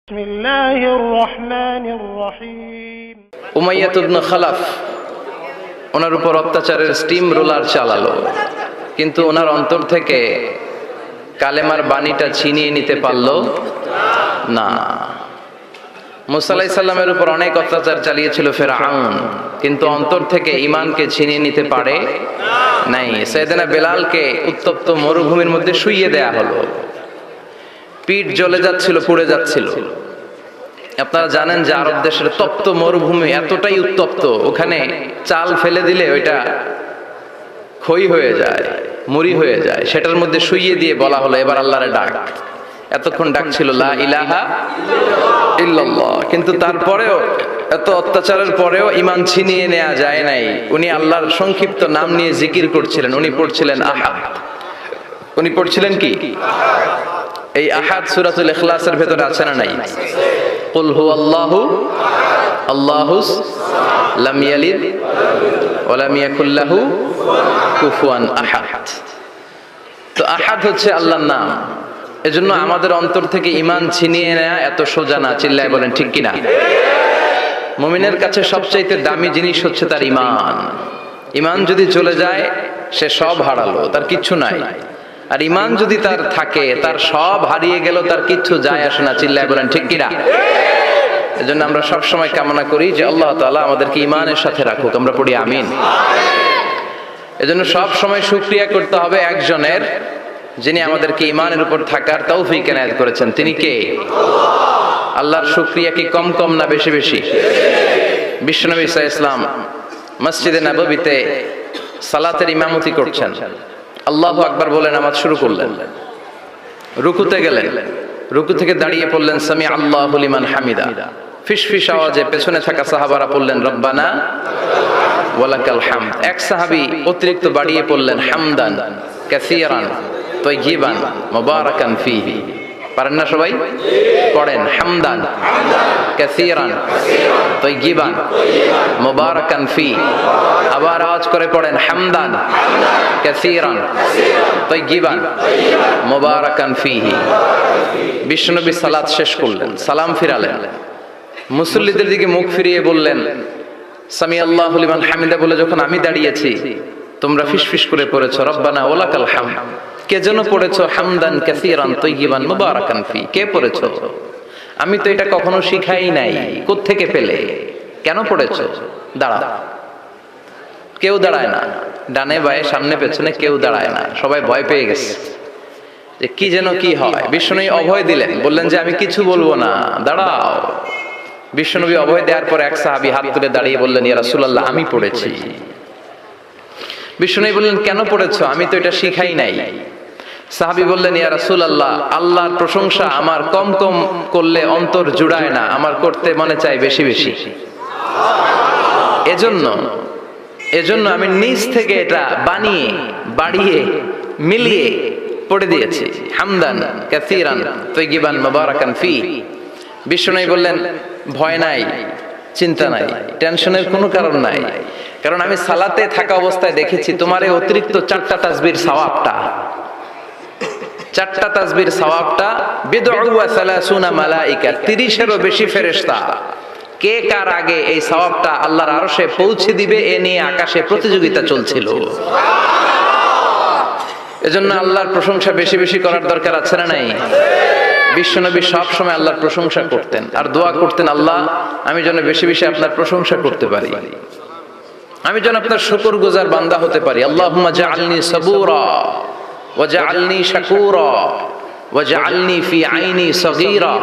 বিসমিল্লাহির রহমানির রহিম। উমাইয়া ইবনে খালাফ ওনার উপর অত্যাচারের স্টিম রোলার চালালো, কিন্তু ওনার অন্তর থেকে কালেমার বাণীটা ছিনিয়ে নিতে পারলো না। মুসা আলাইহিস সালামের উপর অনেক অত্যাচার চালিয়েছিল ফিরআউন, কিন্তু অন্তর থেকে ঈমানকে ছিনিয়ে নিতে পারে নাই। সাইয়েদনা বেলালকে উত্তপ্ত মরুভূমির মধ্যে শুইয়ে দেয়া হলো, পিঠ জ্বলে যাচ্ছিল, পুড়ে যাচ্ছিল। আপনারা জানেন যে আরব দেশের তপ্ত মরুভূমি এতটাই উত্তপ্ত, ওখানে চাল ফেলে দিলে ওইটা খই হয়ে যায়, মুড়ি হয়ে যায়। সেটার মধ্যে শুইয়ে দিয়ে বলা হলো এবার আল্লাহরে ডাক। এতক্ষণ ডাকছিল লা ইলাহা ইল্লাল্লাহ, কিন্তু তারপরেও এত অত্যাচারের পরেও ঈমান ছিনিয়ে নেওয়া যায় নাই। উনি আল্লাহর সংক্ষিপ্ত নাম নিয়ে জিকির করছিলেন। উনি পড়ছিলেন আহাদ। উনি পড়ছিলেন কি? এই আহাদ সূরাতুল ইখলাসের ভেতরে আছে না নাই? কুল হুয়াল্লাহু আল্লাহুস লাম ইয়ালিদ ওয়া লাম ইয়াকুল লাহু কুফুয়ান আহাদ। তো আহাদ হচ্ছে আল্লাহর নাম। এজন্য আমাদের অন্তর থেকে ঈমান ছিনিয়ে নেওয়া এত সোজা না। চিল্লায় বলেন ঠিক কিনা? মুমিনের কাছে সবচাইতে দামি জিনিস হচ্ছে তার ঈমান। ঈমান যদি চলে যায় সে সব হারালো, তার কিচ্ছু নাই। আর ঈমান যদি তার থাকে, তার সব হারিয়ে গেল, তার কিচ্ছু যায় আসে না। চিল্লায় বলেন ঠিক কিনা? এজন্য আমরা সব সময় কামনা করি যে আল্লাহ তাআলা আমাদেরকে ঈমানের সাথে রাখুক। আমরা পড়ি আমিন। এজন্য সব সময় শুকরিয়া করতে হবে একজনের, যিনি আমাদেরকে ঈমানের উপর থাকার তৌফিক এনায়েত করেছেন। তিনি কে? আল্লাহর শুকরিয়া কি কম কম না বেশি বেশি? বিশ্বনবী সাল্লাল্লাহু আলাইহি ওয়াসাল্লাম মসজিদে নববীতে সালাতের ইমামতি করছেন। আল্লাহু আকবার বলে নামাজ শুরু করলেন। রুকুতে গেলেন, রুকু থেকে দাঁড়িয়ে পড়লেন সামি আল্লাহু লিমান হামিদা। ফিসফিস আওয়াজে পেছনে থাকা সাহাবারা পড়লেন রব্বানা ওয়ালাকাল হামদ। এক সাহাবী অতিরিক্ত বাড়িয়ে পড়লেন হামদান কাসীরান তাইয়িবান মুবারাকান ফীহি। পারেন না সবাই? পড়েন হামদান কাসীরান তাইয়িবান মুবারাকান ফী। আবার আওয়াজ করে পড়েন হামদান কাসীরান তাইয়িবান মুবারাকান ফীহি। বিশ্বনবী সালাত শেষ করলেন, সালাম ফিরালেন, মুসল্লিদের দিকে মুখ ফিরিয়ে বললেন সামি আল্লাহু লিমান হামিদা বলে যখন আমি দাঁড়িয়েছি, তোমরা ফিসফিস করে পড়েছো রব্বানা ওয়ালাকাল হামদ। কে যেন পড়েছো হামদান কাসীরান তাইয়িবান মুবারাকান ফী? কে পড়েছো? আমি তো এটা কখনো শিখাই নাই, কোত্থেকে পেলে? কেন পড়েছো? দাঁড়া। কেউ দাঁড়ায় না, ডানে বায়ে সামনে পেছনে কেউ দাঁড়ায় না, সবাই ভয় পেয়ে গেছে যে কি যেন কি হয়। বিশ্বনবী অভয় দিলেন, বললেন যে আমি কিছু বলবো না, দাঁড়াও। বিশ্বনবী অভয় দেওয়ার পর এক সাহাবী হাত তুলে দাঁড়িয়ে বললেন ইয়া রাসূলুল্লাহ আমি পড়েছি। বিশ্বনবী বললেন কেন পড়েছো? আমি তো এটা শিখাই নাই। সাহাবী বললেন ইয়া রাসূলুল্লাহ আল্লাহর প্রশংসা আমার কম কম করলে অন্তর জুড়ায় না, আমার করতে মনে চাই বেশি বেশি। এজন্য আমি নিজ থেকে এটা বানিয়ে বাড়িয়ে মিলিয়ে পড়ে দিয়েছি হামদান কাসীরান তাইয়িবান মুবারাকান ফী। বিশ্বনবী বললেন ভয় নাই, চিন্তা নাই, টেনশনের কোনো কারণ নাই, কারণ আমি সালাতে থাকা অবস্থায় দেখেছি তোমার এই অতিরিক্ত চারটা তাসবির সওয়াবটা, চারটা তাসবির সওয়াবটা বিদউ ওয়া সালাসুনা মালাইকা, 30-এরও বেশি ফেরেশতা কে কার আগে এই সওয়াবটা আল্লাহর আরশে পৌঁছে দিবে এ নিয়ে আকাশে প্রতিযোগিতা চলছিল। এজন্য আল্লাহর প্রশংসা বেশি বেশি করার দরকার আছে না নাই? বিশ্বনবী সব সময় আল্লাহর প্রশংসা করতেন আর দোয়া করতেন আল্লাহ আমি যেন বেশি বেশি আপনার প্রশংসা করতে পারি, আমি যেন আপনার শুকরগুজার বান্দা হতে পারি। আল্লাহুম্মা জাআলনি সাবুরা ওয়া জাআলনি শাকুরা ওয়া জাআলনি ফি আইনি সগীরা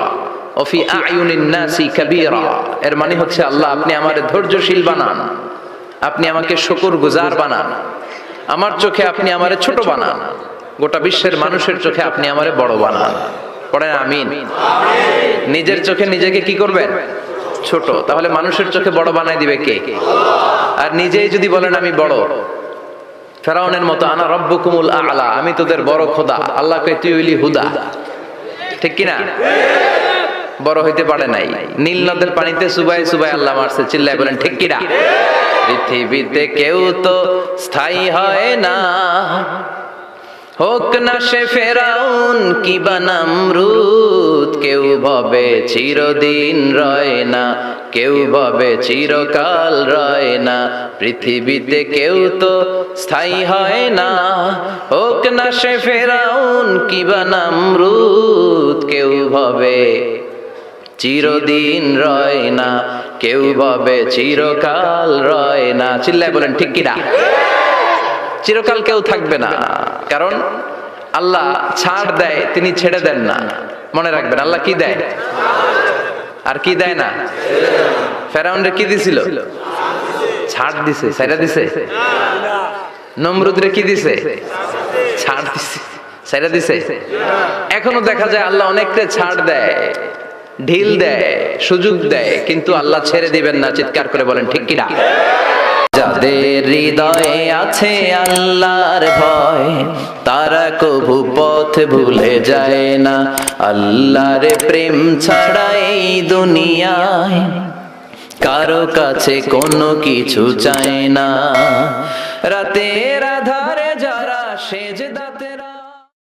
ওয়া ফি আ'য়ুনিন নাসি কাবীরা। এর মানে হচ্ছে আল্লাহ আপনি আমারে ধৈর্যশীল বানান, আপনি আমাকে শুকরগুজার বানান, আমার চোখে আপনি আমারে ছোট বানান, গোটা বিশ্বের মানুষের চোখে আপনি আমারে বড় বানান। পড়েন আমিন। নিজের চোখে নিজেকে কি করবেন? ছোট। তাহলে মানুষের চোখে বড় বানাই দিবে কে? আর নিজেই যদি বলেন আমি বড়, ফেরাউনের মতো আনা রব্বুকুমুল আ'লা, আমি তোদের বড় খোদা, আল্লাহ কয় তুই হইলি হুদা, ঠিক কিনা? বড় হইতে পারে নাই। নীল নদের পানিতে সুবাই সুবাই আল্লাহ মারছে। চিল্লায় বলেন ঠিক কিনা? পৃথিবীতে কেউ তো স্থায়ী হয় না, হোক না সে ফেরাউন কি বা নমরুদ, কেউ ভাবে চিরদিন রয় না, কেউ ভাবে চিরকাল রয় না, পৃথিবীতে কেউ তো স্থায়ী হয় না, হোক না সে ফেরাউন কিবা নমরুদ, কেউ ভাবে চিরদিন রয় না, কেউ ভাবে চিরকাল রয় না। চিল্লায় বলেন ঠিক কিনা? চিরকাল কেউ থাকবে না, কারণ আল্লাহ ছাড় দেয়, তিনি ছেড়ে দেন না। মনে রাখবেন, আল্লাহ কি দেয় আর কি দেয় না। ফেরাউনরে কি দিছিল? ছাড় দিছে, ছাইরা দিছে। নমরুদরে কি দিছে? ছাড় দিছে, ছাইরা দিছে। এখনো দেখা যায় আল্লাহ অনেকটা ছাড় দেয়, ঢিল দেয়, সুযোগ দেয়, কিন্তু আল্লাহ ছেড়ে দিবেন না। চিৎকার করে বলেন ঠিক কিনা? যাদের হৃদয়ে আছে আল্লাহর ভয়, তারা কভু পথ ভুলে যায় না। আল্লাহর প্রেম ছাড়া এই দুনিয়ায় কারো কাছে কোনো কিছু চায় না। রাতের আধার